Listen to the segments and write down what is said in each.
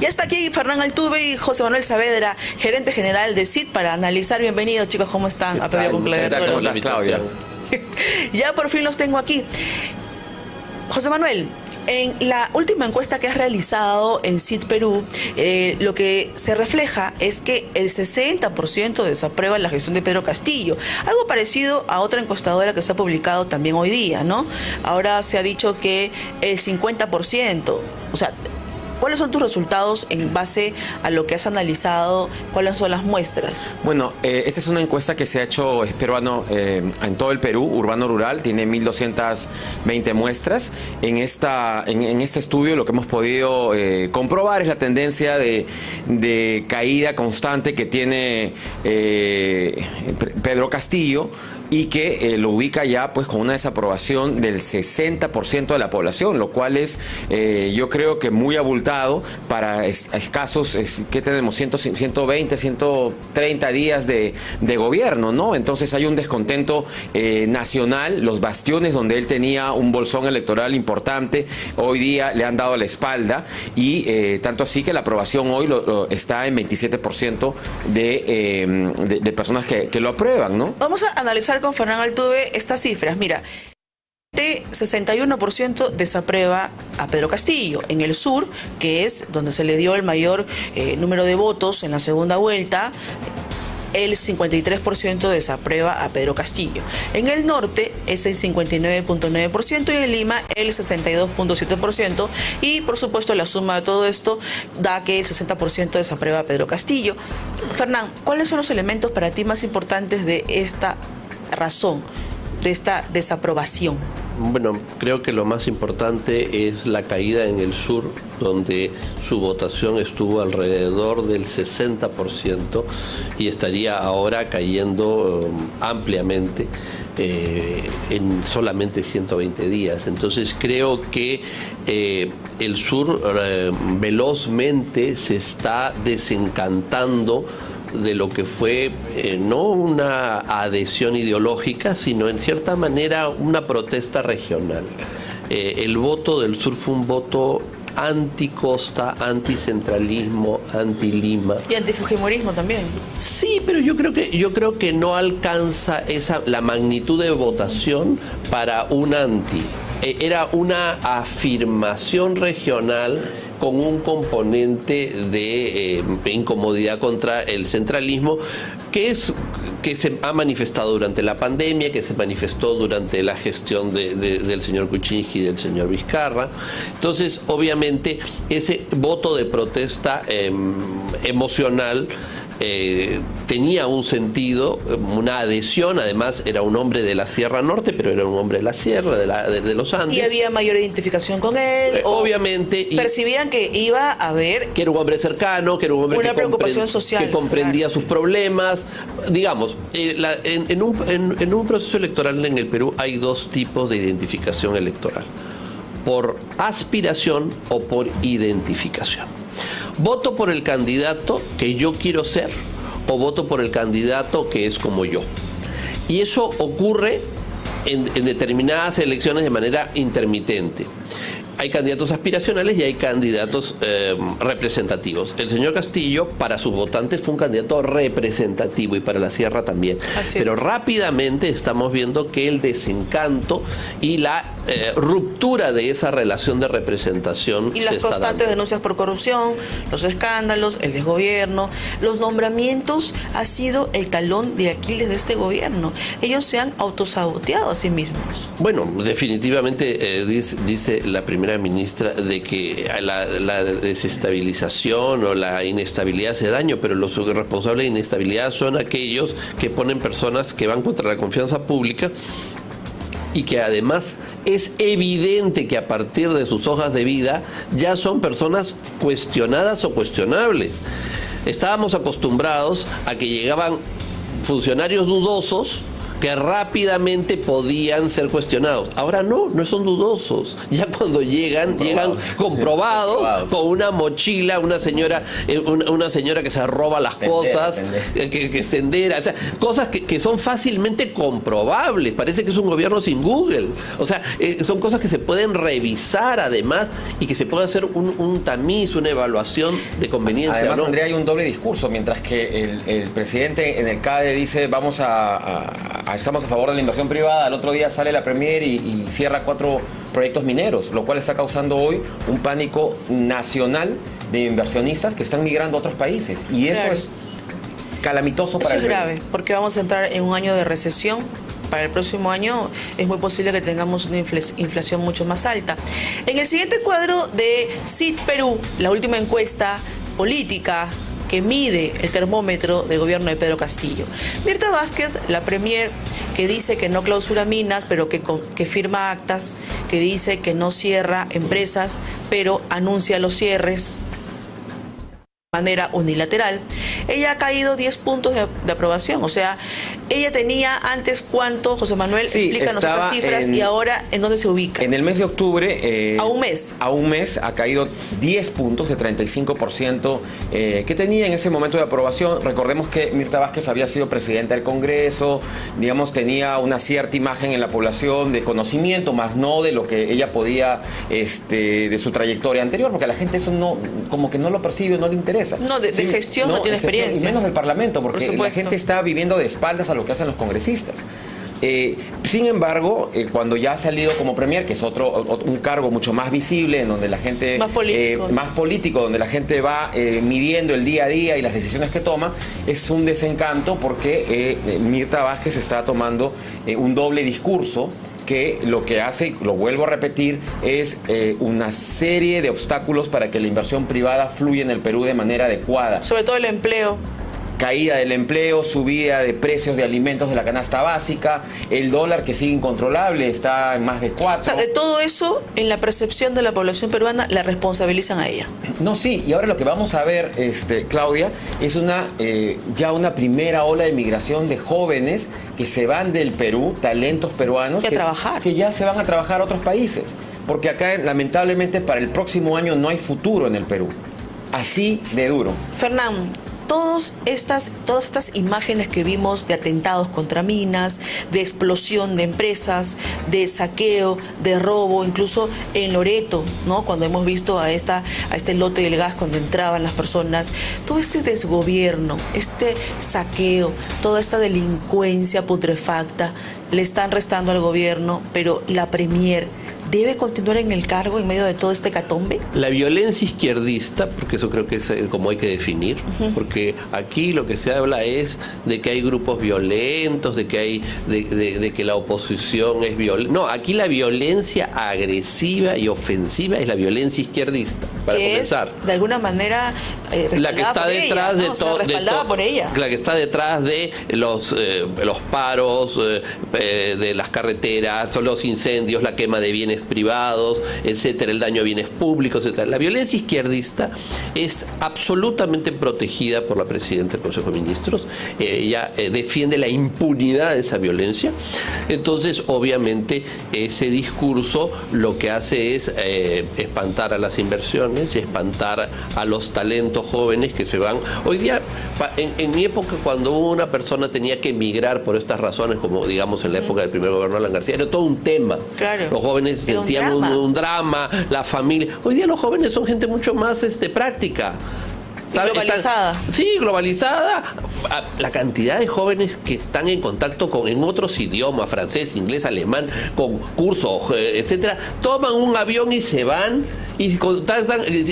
Ya está aquí Fernán Altuve y José Manuel Saavedra, gerente general de CID, para analizar. Bienvenidos, chicos, ¿cómo están? A PB con Claudia. Ya por fin los tengo aquí. José Manuel, en la última encuesta que has realizado en CID Perú, lo que se refleja es que el 60% desaprueba la gestión de Pedro Castillo. Algo parecido a otra encuestadora que se ha publicado también hoy día, ¿no? Ahora se ha dicho que el 50%, o sea, ¿cuáles son tus resultados en base a lo que has analizado? ¿Cuáles son las muestras? Bueno, esta es una encuesta que se ha hecho, es peruano, en todo el Perú, urbano-rural, tiene 1.220 muestras. En este estudio lo que hemos podido comprobar es la tendencia de caída constante que tiene Pedro Castillo, y que lo ubica ya pues con una desaprobación del 60% de la población, lo cual es yo creo que muy abultado para escasos, ¿qué tenemos? 120, 130 días de gobierno, ¿no? Entonces hay un descontento nacional. Los bastiones donde él tenía un bolsón electoral importante, hoy día le han dado la espalda, y tanto así que la aprobación hoy está en 27% de personas que lo aprueban, ¿no? Vamos a analizar con Fernán Altuve estas cifras. Mira, el 61% desaprueba a Pedro Castillo. En el sur, que es donde se le dio el mayor número de votos en la segunda vuelta, el 53% desaprueba a Pedro Castillo. En el norte es el 59.9% y en Lima el 62.7%. Y por supuesto la suma de todo esto da que el 60% desaprueba a Pedro Castillo. Fernán, ¿cuáles son los elementos para ti más importantes de esta razón, de esta desaprobación? Bueno, creo que lo más importante es la caída en el sur, donde su votación estuvo alrededor del 60% y estaría ahora cayendo ampliamente en solamente 120 días. Entonces creo que el sur velozmente se está desencantando de lo que fue no una adhesión ideológica, sino en cierta manera una protesta regional. El voto del sur fue un voto anti-costa, anti-centralismo, anti-Lima. Y anti-fujimorismo también. Sí, pero yo creo que no alcanza la magnitud de votación para un anti. Era una afirmación regional con un componente de incomodidad contra el centralismo que se ha manifestado durante la pandemia, que se manifestó durante la gestión del señor Kuczynski y del señor Vizcarra. Entonces, obviamente, ese voto de protesta emocional tenía un sentido, una adhesión. Además era un hombre de la Sierra Norte, pero era un hombre de la Sierra, de los Andes. ¿Y había mayor identificación con él? Obviamente. ¿Percibían que iba a haber... que era un hombre cercano, que era un hombre una preocupación social, que comprendía sus problemas? Digamos, en un proceso electoral en el Perú hay dos tipos de identificación electoral: por aspiración o por identificación. ¿Voto por el candidato que yo quiero ser o voto por el candidato que es como yo? Y eso ocurre en determinadas elecciones de manera intermitente. Hay candidatos aspiracionales y hay candidatos representativos. El señor Castillo, para sus votantes, fue un candidato representativo, y para la Sierra también. Pero rápidamente estamos viendo que el desencanto y la ruptura de esa relación de representación y las constantes denuncias por corrupción, los escándalos, el desgobierno, los nombramientos ha sido el talón de Aquiles de este gobierno. Ellos se han autosaboteado a sí mismos. Bueno, definitivamente dice la primera ministra de que la desestabilización o la inestabilidad hace daño, pero los responsables de inestabilidad son aquellos que ponen personas que van contra la confianza pública, y que además es evidente que a partir de sus hojas de vida ya son personas cuestionadas o cuestionables. Estábamos acostumbrados a que llegaban funcionarios dudosos que rápidamente podían ser cuestionados. Ahora no son dudosos. Ya cuando llegan comprobados con una mochila, una señora que se roba las cosas, que sendera, o sea, cosas que son fácilmente comprobables. Parece que es un gobierno sin Google. O sea, son cosas que se pueden revisar además y que se puede hacer un tamiz, una evaluación de conveniencia. Además, ¿no? Andrea, hay un doble discurso. Mientras que el presidente en el CADE dice estamos a favor de la inversión privada, al otro día sale la Premier y cierra 4 proyectos mineros, lo cual está causando hoy un pánico nacional de inversionistas que están migrando a otros países. Y eso es calamitoso para el Perú. Eso es grave, porque vamos a entrar en un año de recesión. Para el próximo año es muy posible que tengamos una inflación mucho más alta. En el siguiente cuadro de CID Perú, la última encuesta política que mide el termómetro del gobierno de Pedro Castillo. Mirta Vázquez, la premier, que dice que no clausura minas, pero que firma actas, que dice que no cierra empresas, pero anuncia los cierres de manera unilateral. Ella ha caído 10 puntos de aprobación. O sea, ella tenía antes cuánto, José Manuel, explícanos estas cifras y ahora en dónde se ubica. En el mes de octubre... a un mes. A un mes ha caído 10 puntos de 35% que tenía en ese momento de aprobación. Recordemos que Mirta Vázquez había sido presidenta del Congreso, digamos, tenía una cierta imagen en la población de conocimiento, más no de lo que ella podía, de su trayectoria anterior, porque a la gente eso no, como que no lo percibe, no le interesa. No, de gestión no tiene experiencia. Y menos del Parlamento, porque la gente está viviendo de espaldas a lo que hacen los congresistas. Sin embargo, cuando ya ha salido como premier, que es un cargo mucho más visible, en donde la gente... Más político, donde la gente va midiendo el día a día y las decisiones que toma, es un desencanto porque Mirta Vázquez está tomando un doble discurso que lo que hace, lo vuelvo a repetir, es una serie de obstáculos para que la inversión privada fluya en el Perú de manera adecuada. Sobre todo el empleo. Caída del empleo, subida de precios de alimentos de la canasta básica, el dólar que sigue incontrolable, está en más de 4. O sea, de todo eso, en la percepción de la población peruana, la responsabilizan a ella. No, sí, y ahora lo que vamos a ver, Claudia, es ya una primera ola de migración de jóvenes que se van del Perú, talentos peruanos, que ya se van a trabajar a otros países, porque acá lamentablemente para el próximo año no hay futuro en el Perú. Así de duro. Fernán, todas estas imágenes que vimos de atentados contra minas, de explosión de empresas, de saqueo, de robo, incluso en Loreto, ¿no? Cuando hemos visto a este lote del gas cuando entraban las personas, todo este desgobierno, este saqueo, toda esta delincuencia putrefacta, le están restando al gobierno, pero la premier ¿debe continuar en el cargo en medio de todo este hecatombe? La violencia izquierdista, porque eso creo que es como hay que definir, porque aquí lo que se habla es de que hay grupos violentos, de que la oposición es violenta. No, aquí la violencia agresiva y ofensiva es la violencia izquierdista, para comenzar. Es, de alguna manera, la que está detrás de todo, por ella. La que está detrás de los paros, de las carreteras, los incendios, la quema de bienes privados, etcétera, el daño a bienes públicos, etcétera. La violencia izquierdista es absolutamente protegida por la presidenta del Consejo de Ministros. Ella defiende la impunidad de esa violencia. Entonces, obviamente, ese discurso lo que hace es espantar a las inversiones, espantar a los talentos jóvenes que se van. Hoy día, en mi época, cuando una persona tenía que emigrar por estas razones, como digamos en la época del primer gobierno de Alan García, era todo un tema. Claro. Los jóvenes sentían un drama, la familia. Hoy día los jóvenes son gente mucho más práctica. Globalizada. Sí, globalizada. La cantidad de jóvenes que están en contacto en otros idiomas, francés, inglés, alemán, con cursos, etcétera, toman un avión y se van y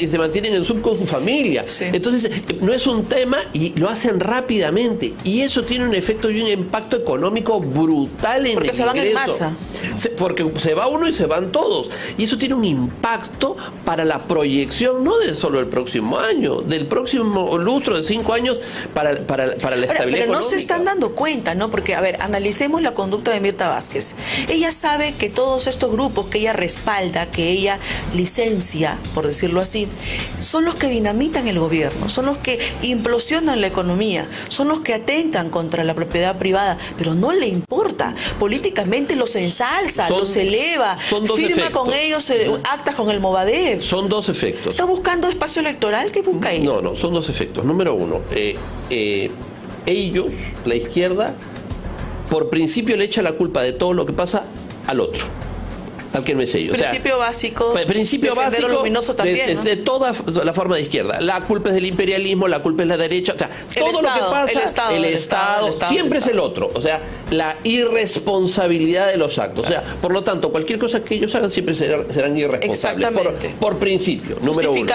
se mantienen en sub con su familia. Sí. Entonces, no es un tema y lo hacen rápidamente. Y eso tiene un efecto y un impacto económico brutal en el ingreso. Porque se van en masa. Porque se va uno y se van todos. Y eso tiene un impacto para la proyección, no de solo el próximo año, del próximo próximo lustro de 5 años para la estabilidad pero económica. no se están dando cuenta, ¿no? Porque, a ver, analicemos la conducta de Mirta Vázquez. Ella sabe que todos estos grupos que ella respalda, que ella licencia, por decirlo así, son los que dinamitan el gobierno, son los que implosionan la economía, son los que atentan contra la propiedad privada, pero no le importa. Políticamente los ensalza, los eleva, firma con ellos actas con el Movadef. Son dos efectos. ¿Está buscando espacio electoral? ¿Qué busca ella? No, son dos efectos. Número uno, ellos, la izquierda, por principio le echa la culpa de todo lo que pasa al otro, al que no es ellos. Principio básico. Principio básico luminoso también, ¿no? de toda la forma de izquierda. La culpa es del imperialismo, la culpa es la derecha. O sea, todo lo que pasa, el Estado siempre es el otro. O sea, la irresponsabilidad de los actos. O sea, por lo tanto, cualquier cosa que ellos hagan siempre serán irresponsables. Exactamente. Por principio, número uno.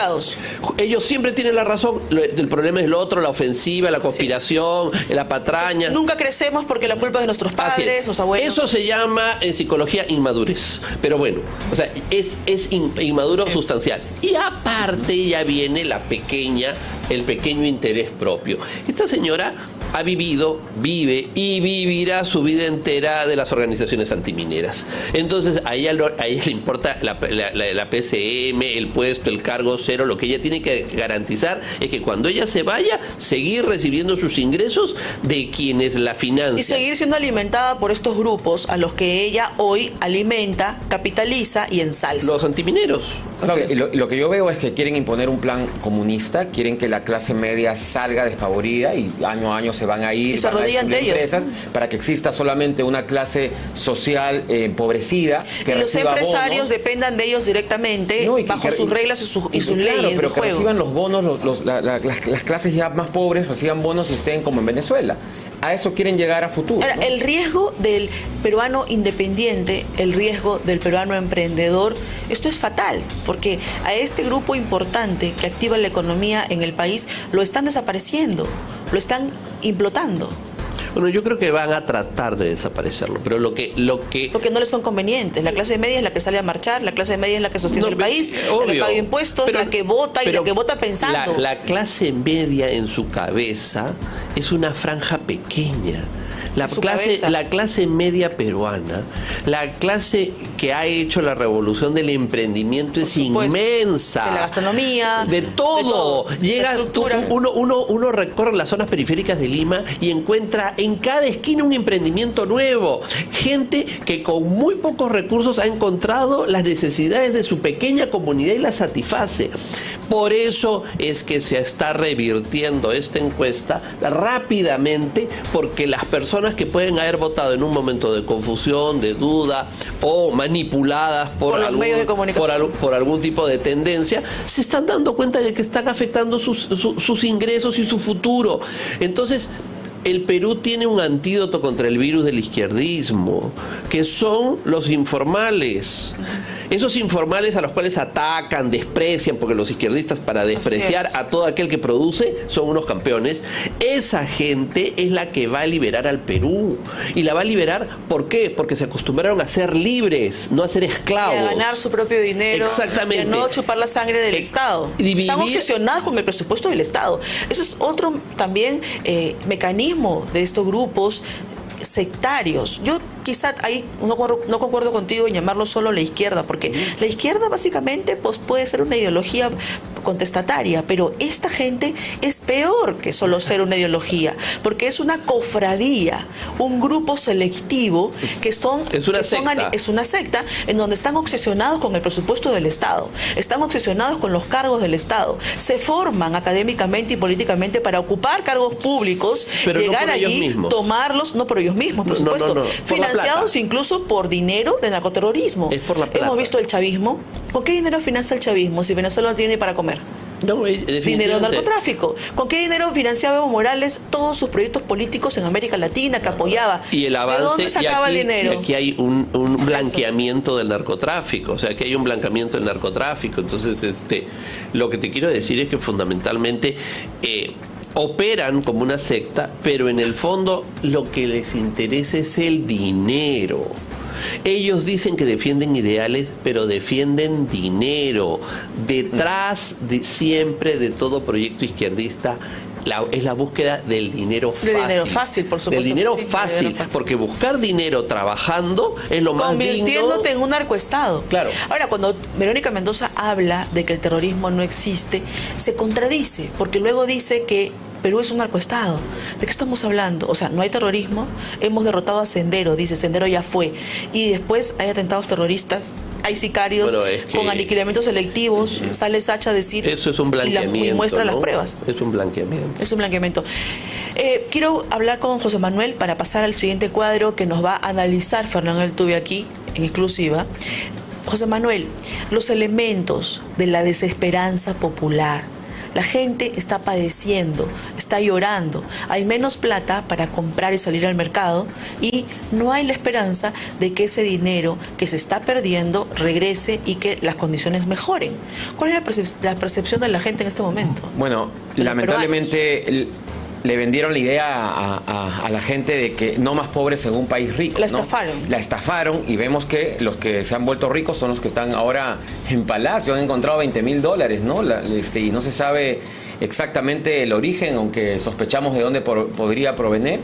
Ellos siempre tienen la razón. El problema es lo otro, la ofensiva, la conspiración, la patraña. Nunca crecemos porque la culpa es de nuestros padres, los abuelos. Eso se llama en psicología inmadurez. Pero bueno, o sea, es inmaduro sustancial. Y aparte ya viene el pequeño interés propio. Esta señora ha vivido, vive y vivirá su vida entera de las organizaciones antimineras. Entonces a ella le importa la PCM, el puesto, el cargo cero. Lo que ella tiene que garantizar es que cuando ella se vaya, seguir recibiendo sus ingresos de quienes la financian. Y seguir siendo alimentada por estos grupos a los que ella hoy alimenta, capitaliza y ensalza. Los antimineros. Lo que yo veo es que quieren imponer un plan comunista, quieren que la clase media salga desfavorida y año a año se van a ir, y se arrodillan ante ellos, para que exista solamente una clase social empobrecida. Que los empresarios bonos, dependan de ellos directamente, bajo sus reglas y sus leyes pero de que juego. reciban los bonos, las clases ya más pobres reciban bonos y estén como en Venezuela. A eso quieren llegar a futuro. Ahora, ¿no? el riesgo del peruano independiente, el riesgo del peruano emprendedor, esto es fatal, porque a este grupo importante que activa la economía en el país lo están desapareciendo, lo están implotando. Bueno, yo creo que van a tratar de desaparecerlo, pero lo que porque no les son convenientes. La clase media es la que sale a marchar, la clase media es la que sostiene el país, la que paga impuestos, la que vota y la que vota pensando. La clase media en su cabeza es una franja pequeña. La clase media peruana, la clase que ha hecho la revolución del emprendimiento es inmensa. De la gastronomía, de todo. Llega, uno recorre las zonas periféricas de Lima y encuentra en cada esquina un emprendimiento nuevo. Gente que con muy pocos recursos ha encontrado las necesidades de su pequeña comunidad y las satisface. Por eso es que se está revirtiendo esta encuesta rápidamente, porque las personas que pueden haber votado en un momento de confusión, de duda o manipuladas por algún tipo de tendencia, se están dando cuenta de que están afectando sus ingresos y su futuro. Entonces, el Perú tiene un antídoto contra el virus del izquierdismo, que son los informales. Esos informales a los cuales atacan, desprecian, porque los izquierdistas, para despreciar a todo aquel que produce, son unos campeones. Esa gente es la que va a liberar al Perú. Y la va a liberar, ¿por qué? Porque se acostumbraron a ser libres, no a ser esclavos. Y a ganar su propio dinero. Exactamente. Y a no chupar la sangre del Estado. Están obsesionados con el presupuesto del Estado. Eso es otro también mecanismo de estos grupos sectarios. Yo quizá ahí no concuerdo contigo en llamarlo solo la izquierda, porque la izquierda básicamente pues puede ser una ideología contestataria, pero esta gente es peor que solo ser una ideología, porque es una cofradía, un grupo selectivo que es una secta en donde están obsesionados con el presupuesto del Estado, están obsesionados con los cargos del Estado, se forman académicamente y políticamente para ocupar cargos públicos, pero llegar allí, tomarlos, no por ellos mismos, por supuesto, financiados incluso por dinero de narcoterrorismo. Es por la plata. Hemos visto el chavismo. ¿Con qué dinero financia el chavismo si Venezuela no tiene para comer? Dinero de narcotráfico. ¿Con qué dinero financiaba Evo Morales todos sus proyectos políticos en América Latina que apoyaba? Y el avance, ¿de dónde sacaba el dinero? Y aquí hay un blanqueamiento del narcotráfico, o sea, aquí hay un blanqueamiento del narcotráfico. Entonces, lo que te quiero decir es que fundamentalmente operan como una secta, pero en el fondo lo que les interesa es el dinero. Ellos dicen que defienden ideales, pero defienden dinero. Detrás de siempre de todo proyecto izquierdista es la búsqueda del dinero fácil. Del dinero fácil, por supuesto. Del dinero sí, fácil, dinero fácil. porque buscar dinero trabajando es lo más digno. Convirtiéndote en un narcoestado. Claro. Ahora, cuando Verónica Mendoza habla de que el terrorismo no existe, se contradice, porque luego dice que Perú es un narcoestado. ¿De qué estamos hablando? O sea, no hay terrorismo, hemos derrotado a Sendero, dice, Sendero ya fue. Y después hay atentados terroristas, hay sicarios con aniquilamientos selectivos, sale Sacha a decir... Eso es un blanqueamiento, y muestra ¿no? las pruebas. Es un blanqueamiento. Es un blanqueamiento. Quiero hablar con José Manuel para pasar al siguiente cuadro que nos va a analizar Fernando Altuve aquí, en exclusiva. José Manuel, los elementos de la desesperanza popular. La gente está padeciendo, está llorando, hay menos plata para comprar y salir al mercado y no hay la esperanza de que ese dinero que se está perdiendo regrese y que las condiciones mejoren. ¿Cuál es la percepción de la gente en este momento? Bueno, lamentablemente le vendieron la idea a la gente de que no más pobres en un país rico. La estafaron. La estafaron y vemos que los que se han vuelto ricos son los que están ahora en Palacio, han encontrado $20,000, ¿no? Y no se sabe exactamente el origen, aunque sospechamos de dónde podría provenir,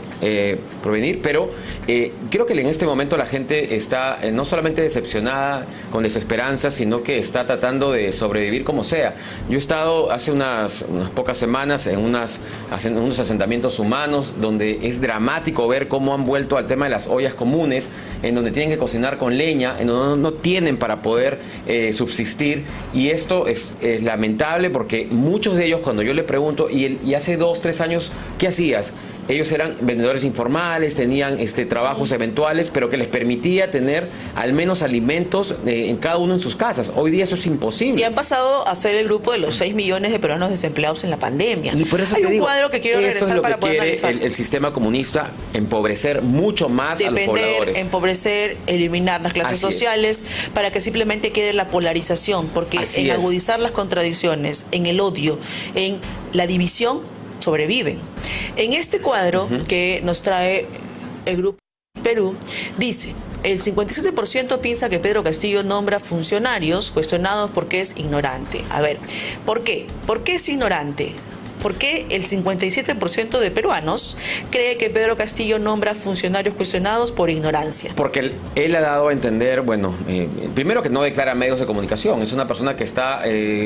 pero creo que en este momento la gente está no solamente decepcionada, con desesperanza, sino que está tratando de sobrevivir como sea. Yo he estado hace unas pocas semanas en unos asentamientos humanos donde es dramático ver cómo han vuelto al tema de las ollas comunes, en donde tienen que cocinar con leña, en donde no tienen para poder subsistir, y esto es lamentable porque muchos de ellos, cuando yo le pregunto, y hace 2, 3 años, ¿qué hacías? Ellos eran vendedores informales, tenían trabajos eventuales, pero que les permitía tener al menos alimentos en cada uno en sus casas. Hoy día eso es imposible. Y han pasado a ser el grupo de los 6 millones de peruanos desempleados en la pandemia. Y por eso hay te un digo, cuadro que quiero regresar eso es lo para que poder quiere analizar. el sistema comunista, empobrecer mucho más a los pobladores. Empobrecer, eliminar las clases Así sociales, para que simplemente quede la polarización, porque Así en es. agudizar las contradicciones, en el odio, en la división, sobreviven. En este cuadro que nos trae el Grupo Perú, dice: el 57% piensa que Pedro Castillo nombra funcionarios cuestionados porque es ignorante. A ver, ¿por qué? ¿Por qué es ignorante? ¿Por qué el 57% de peruanos cree que Pedro Castillo nombra funcionarios cuestionados por ignorancia? Porque él ha dado a entender, primero que no declara medios de comunicación, es una persona que está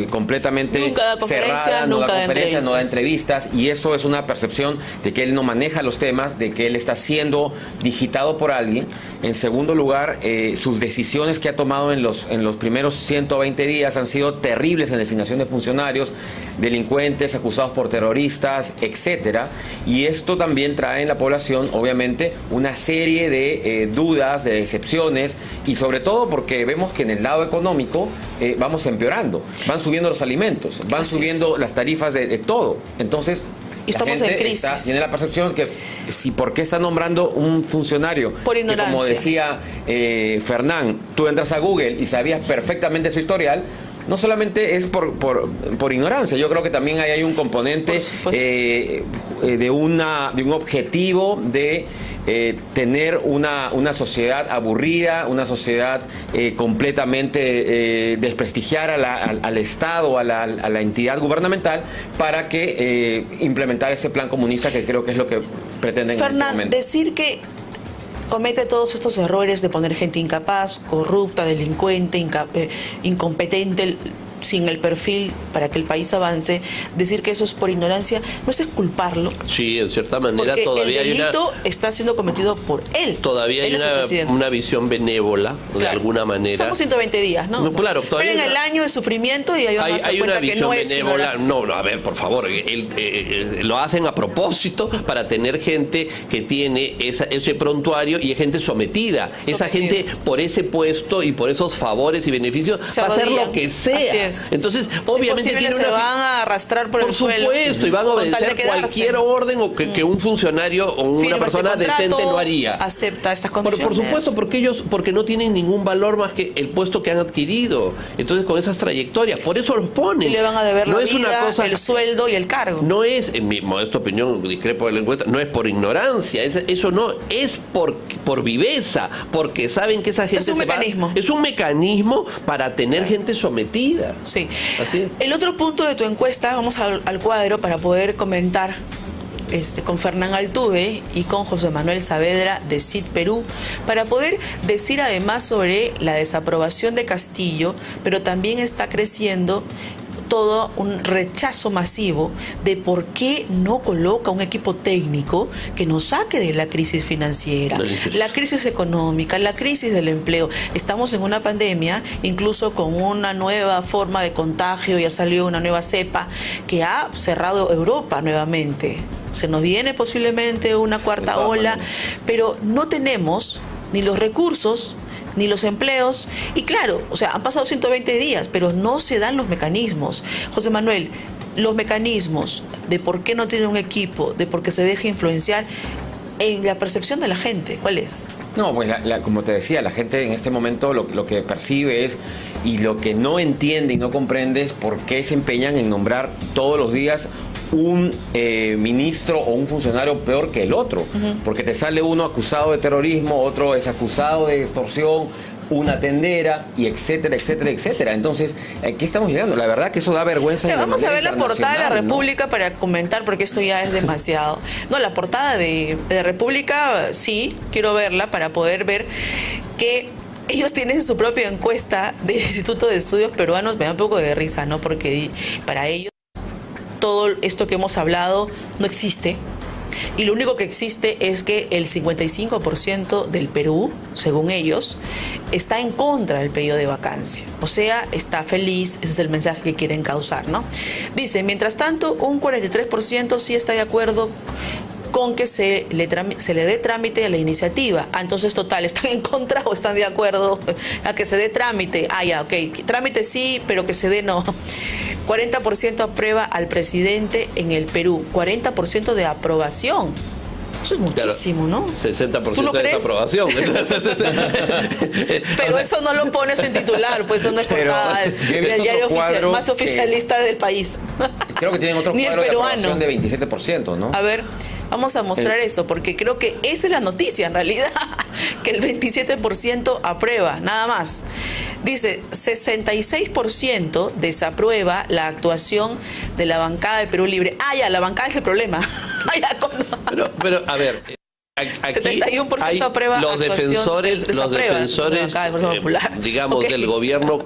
completamente nunca da cerrada, no da conferencias, no da entrevistas, y eso es una percepción de que él no maneja los temas, de que él está siendo digitado por alguien. En segundo lugar, sus decisiones que ha tomado en los primeros 120 días han sido terribles en designación de funcionarios, delincuentes, acusados por terroristas, etcétera, y esto también trae en la población, obviamente, una serie de dudas, de decepciones, y sobre todo porque vemos que en el lado económico vamos empeorando, van subiendo los alimentos, van subiendo las tarifas de todo. Entonces, y estamos en crisis. Tiene la percepción que ¿por qué está nombrando un funcionario? Por ignorancia. Que, como decía Fernán, tú entras a Google y sabías perfectamente su historial. No solamente es por ignorancia, yo creo que también hay un componente de un objetivo de tener una sociedad aburrida, una sociedad completamente desprestigiar al Estado, a la entidad gubernamental, para que implementar ese plan comunista, que creo que es lo que pretenden en este momento. Decir que comete todos estos errores de poner gente incapaz, corrupta, delincuente, incompetente, sin el perfil para que el país avance, decir que eso es por ignorancia, no es culparlo. Sí, en cierta manera porque todavía el delito está siendo cometido por él. Todavía él hay una visión benévola, de alguna manera. Somos 120 días, ¿no? Claro, todavía pero en el año de sufrimiento y hay una visión que no es benévola. No, a ver, por favor, lo hacen a propósito para tener gente que tiene ese prontuario y gente sometida. Esa gente, por ese puesto y por esos favores y beneficios, va a hacer lo que sea. es. Entonces, Si obviamente posible, tiene se una van a arrastrar por el suelo. Por supuesto, y van a con tal de obedecer quedarse. cualquier orden o que un funcionario o una Firma persona este contrato, decente no haría. Acepta estas Por condiciones. supuesto, porque no tienen ningún valor más que el puesto que han adquirido. Entonces, con esas trayectorias, por eso los ponen. Y le van a deber no la es vida, una cosa, el sueldo y el cargo. no es, en mi modesta opinión, discrepo de la encuesta, no es por ignorancia, eso no, es por viveza, porque saben que esa gente Es un mecanismo. es un mecanismo para tener gente sometida. Sí. Así es. El otro punto de tu encuesta, vamos al cuadro para poder comentar con Fernán Altuve y con José Manuel Saavedra de CID Perú, para poder decir además sobre la desaprobación de Castillo, pero también está creciendo todo un rechazo masivo de por qué no coloca un equipo técnico que nos saque de la crisis financiera, la crisis económica, la crisis del empleo. Estamos en una pandemia, incluso con una nueva forma de contagio, ya salió una nueva cepa que ha cerrado Europa nuevamente. Se nos viene posiblemente una cuarta ola, pero no tenemos ni los recursos ni los empleos, y claro, o sea, han pasado 120 días, pero no se dan los mecanismos. José Manuel, los mecanismos de por qué no tiene un equipo, de por qué se deja influenciar en la percepción de la gente, ¿cuál es? No, pues como te decía, la gente en este momento lo que percibe es, y lo que no entiende y no comprende es por qué se empeñan en nombrar todos los días un ministro o un funcionario peor que el otro, porque te sale uno acusado de terrorismo, otro es acusado de extorsión, una tendera, y etcétera, etcétera, etcétera. Entonces, ¿qué estamos llegando? La verdad que eso da vergüenza. Vamos a ver la portada de la República, ¿no? Para comentar, porque esto ya es demasiado. No, la portada de República, sí, quiero verla para poder ver que ellos tienen su propia encuesta del Instituto de Estudios Peruanos. Me da un poco de risa, ¿no? Porque para ellos todo esto que hemos hablado no existe. Y lo único que existe es que el 55% del Perú, según ellos, está en contra del pedido de vacancia. O sea, está feliz, ese es el mensaje que quieren causar, ¿no? Dice, mientras tanto, un 43% sí está de acuerdo con que se le dé trámite a la iniciativa. Entonces, total, ¿están en contra o están de acuerdo a que se dé trámite? Ya, ok, trámite sí, pero que se dé no. 40% aprueba al presidente en el Perú, 40% de aprobación. Eso es muchísimo, claro, ¿no? 60% de desaprobación. Pero eso no lo pones en titular, pues eso no es portada del diario oficial, más oficialista del país. Creo que tienen otro cuadro de aprobación de 27%, ¿no? A ver, vamos a mostrar eso, porque creo que esa es la noticia en realidad, que el 27% aprueba, nada más. Dice, 66% desaprueba la actuación de la bancada de Perú Libre. Ya, la bancada es el problema. Pero, a ver, aquí 71% aprueba los defensores, digamos, del gobierno,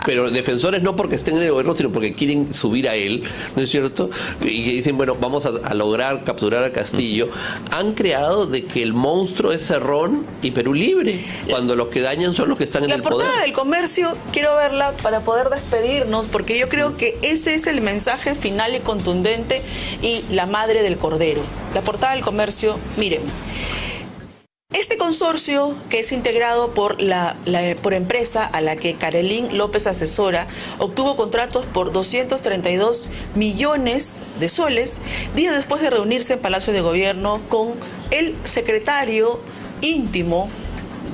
pero defensores no porque estén en el gobierno, sino porque quieren subir a él, ¿no es cierto? Y que dicen, bueno, vamos a lograr capturar a Castillo. Han creado de que el monstruo es Cerrón y Perú Libre, cuando los que dañan son los que están en el poder. La portada del Comercio, quiero verla para poder despedirnos, porque yo creo que ese es el mensaje final y contundente, y la madre del cordero. La portada del Comercio, miren. Este consorcio, que es integrado por por empresa a la que Carolín López asesora, obtuvo contratos por 232 millones de soles días después de reunirse en Palacio de Gobierno con el secretario íntimo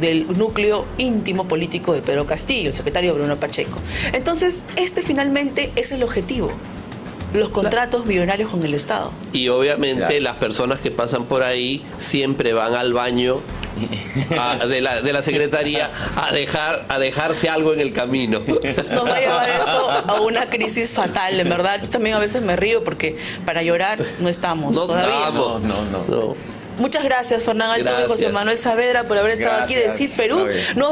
del núcleo íntimo político de Pedro Castillo, el secretario Bruno Pacheco. Entonces, finalmente es el objetivo. Los contratos millonarios con el Estado. Y obviamente las personas que pasan por ahí siempre van al baño de la secretaría a dejarse algo en el camino. Nos va a llevar esto a una crisis fatal, en verdad. Yo también a veces me río porque para llorar no estamos todavía. No. Muchas gracias, Fernán Altuve y José Manuel Saavedra, por haber estado aquí de CID Perú.